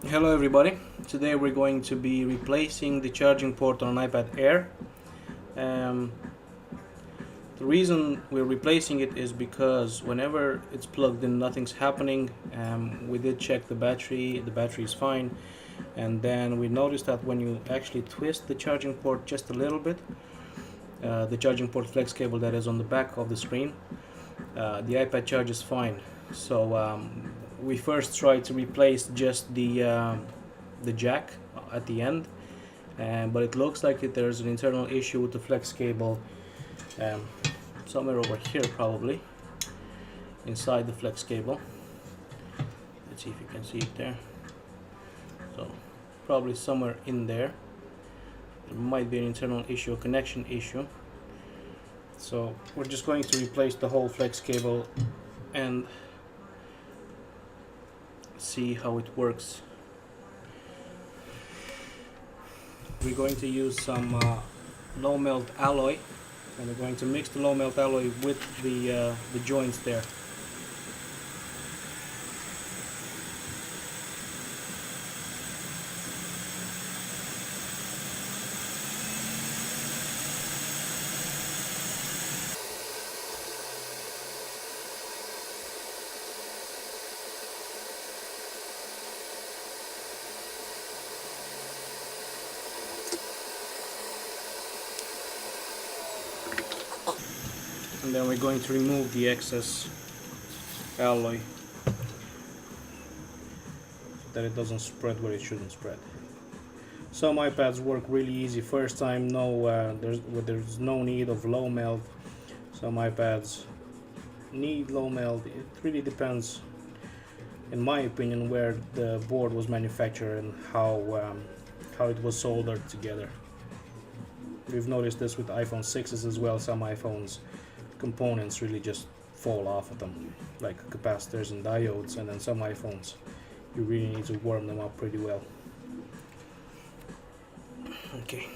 Hello everybody, today we're going to be replacing the charging port on an iPad Air. Um, the reason we're replacing it is because whenever it's plugged in nothing's happening. We did check the battery is fine, and then we noticed that when you actually twist the charging port just a little bit, the charging port flex cable that is on the back of the screen, the iPad charges fine. So we first tried to replace just the jack at the end, but it looks like there's an internal issue with the flex cable, um, somewhere over here, probably inside the flex cable. Let's see if you can see it there. So probably somewhere in there might be an internal issue, a connection issue. So we're just going to replace the whole flex cable and see how it works. We're going to use some low melt alloy, and we're going to mix the low melt alloy with the joints there. And then we're going to remove the excess alloy so that it doesn't spread where it shouldn't spread. Some iPads work really easy first time, there's no need of low melt. Some iPads need low melt. It really depends, in my opinion, where the board was manufactured and how it was soldered together. We've noticed this with iPhone 6s as well. Some iPhones components really just fall off of them, like capacitors and diodes, and then some iPhones you really need to warm them up pretty well. Okay.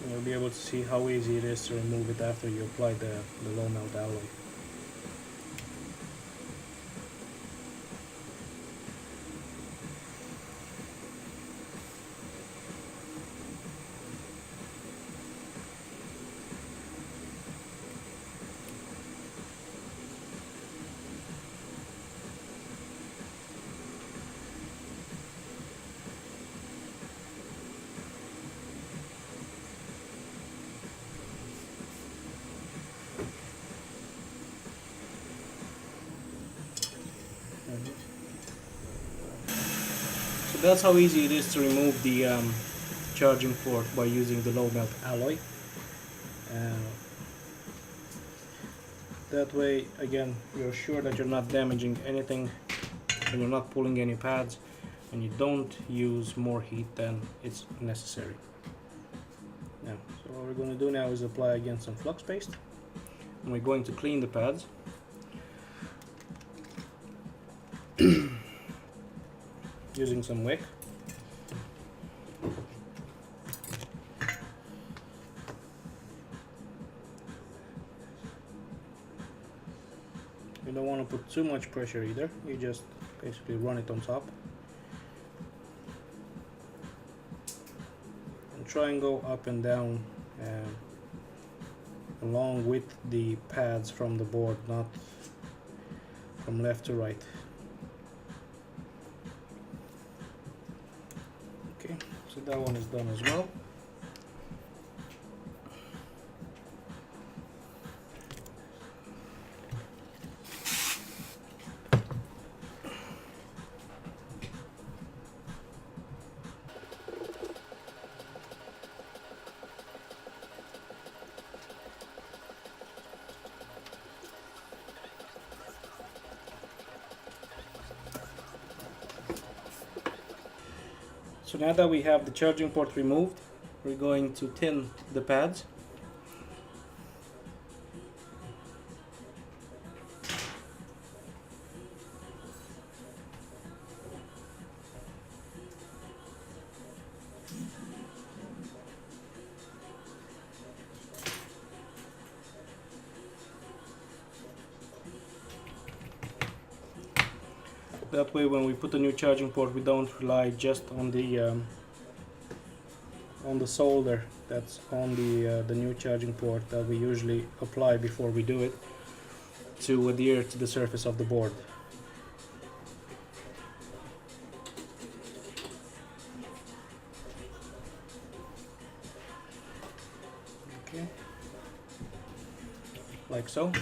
You'll be able to see how easy it is to remove it after you apply the low melt alloy. So that's how easy it is to remove the charging port by using the low melt alloy. That way, again, you're sure that you're not damaging anything, and you're not pulling any pads, and you don't use more heat than it's necessary. Now, so what we're going to do now is apply again some flux paste, and we're going to clean the pads. Using some wick. You don't want to put too much pressure either, you just basically run it on top. And try and go up and down along with the pads from the board, not from left to right. Okay, so that one is done as well. So now that we have the charging port removed, we're going to tin the pads. That way when we put a new charging port, we don't rely just on the solder that's on the new charging port that we usually apply before we do it to adhere to the surface of the board. Okay, like so.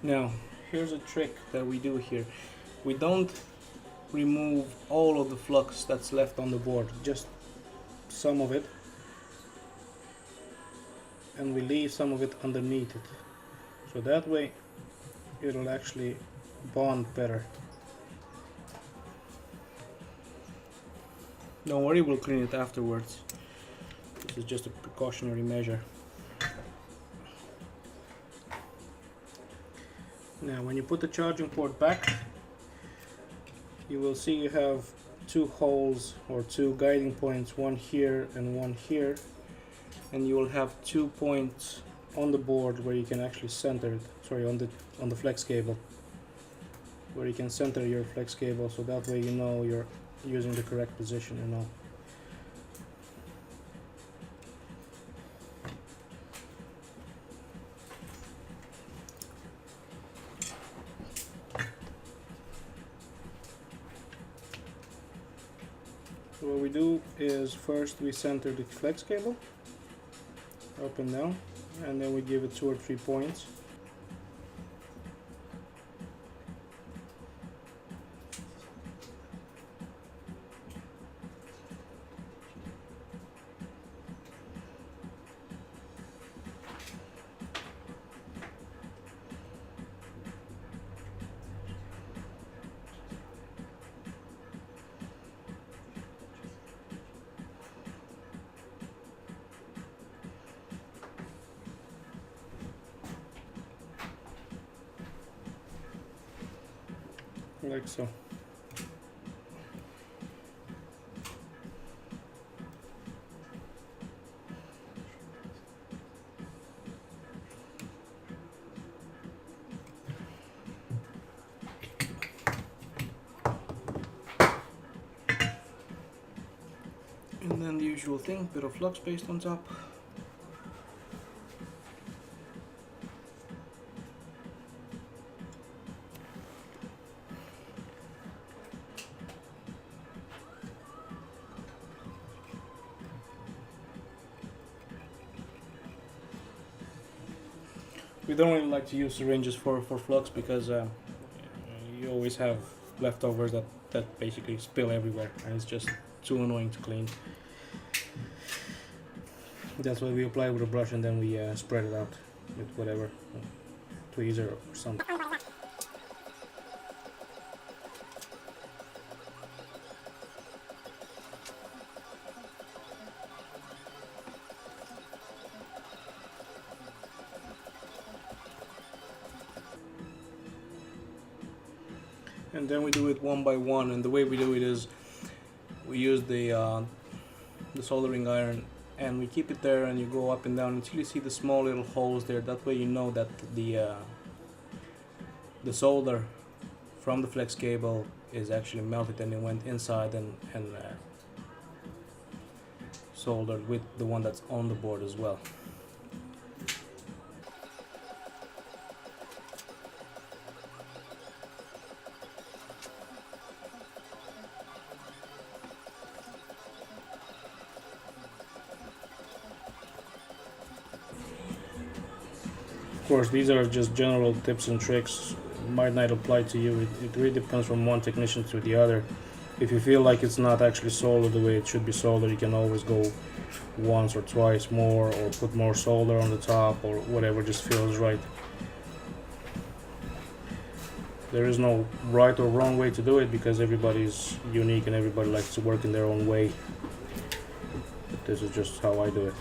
Now here's a trick that we do here. We don't remove all of the flux that's left on the board, just some of it, and we leave some of it underneath it, so that way it'll actually bond better. Don't worry, we'll clean it afterwards. This is just a precautionary measure. Now when you put the charging port back, you will see you have two holes or two guiding points, one here and one here, and you will have 2 points on the board where you can actually center it, sorry, on the flex cable, where you can center your flex cable, so that way you know you're using the correct position and all. So what we do is first we center the flex cable up and down, and then we give it 2 or 3 points. Like so. And then the usual thing, bit of flux paste on top. We don't really like to use syringes for flux because you always have leftovers that basically spill everywhere, and it's just too annoying to clean. That's why we apply with a brush and then we spread it out with whatever, tweezer or something. And then we do it one by one, and the way we do it is we use the soldering iron, and we keep it there, and you go up and down until you see the small little holes there. That way you know that the solder from the flex cable is actually melted and it went inside and soldered with the one that's on the board as well. Of course, these are just general tips and tricks, might not apply to you. It really depends from one technician to the other. If you feel like it's not actually soldered the way it should be soldered, you can always go once or twice more, or put more solder on the top, or whatever just feels right. There is no right or wrong way to do it because everybody's unique and everybody likes to work in their own way. But this is just how I do it.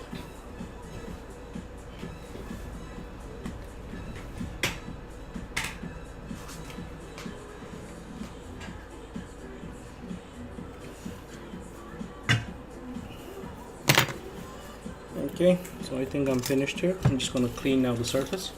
Okay, so I think I'm finished here. I'm just going to clean now the surface.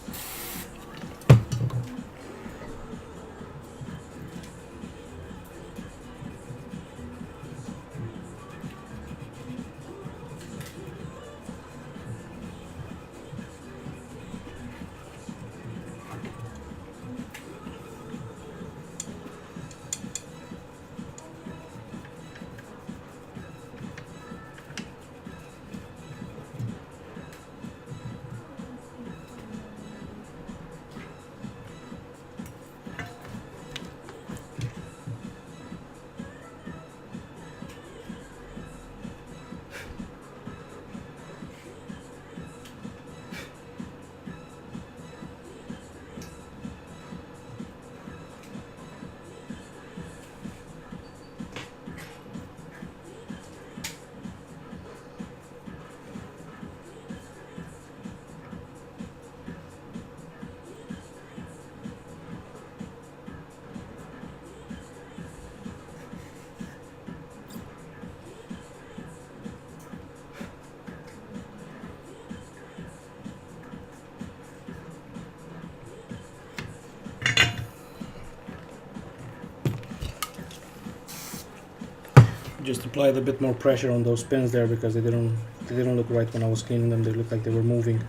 Just applied a bit more pressure on those pins there because they didn't look right when I was cleaning them. They looked like they were moving.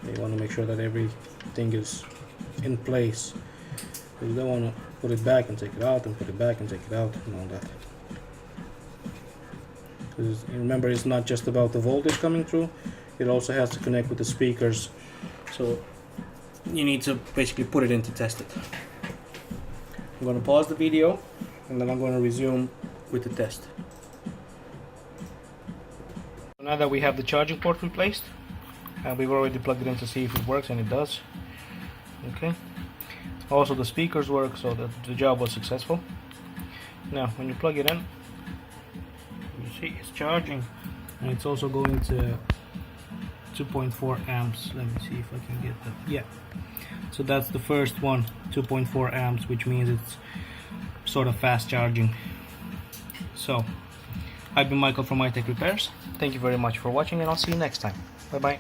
You want to make sure that everything is in place. You don't want to put it back and take it out and put it back and take it out and all that. Because remember, it's not just about the voltage coming through, it also has to connect with the speakers. So you need to basically put it in to test it. I'm going to pause the video and then I'm going to resume with the test. Now that we have the charging port replaced, we've already plugged it in to see if it works, and it does. Okay. Also the speakers work, so that the job was successful. Now when you plug it in, you see it's charging, and it's also going to 2.4 amps. Let me see if I can get that. Yeah. So that's the first one, 2.4 amps, which means it's sort of fast charging. So, I've been Michael from iTech Repairs. Thank you very much for watching, and I'll see you next time. Bye bye.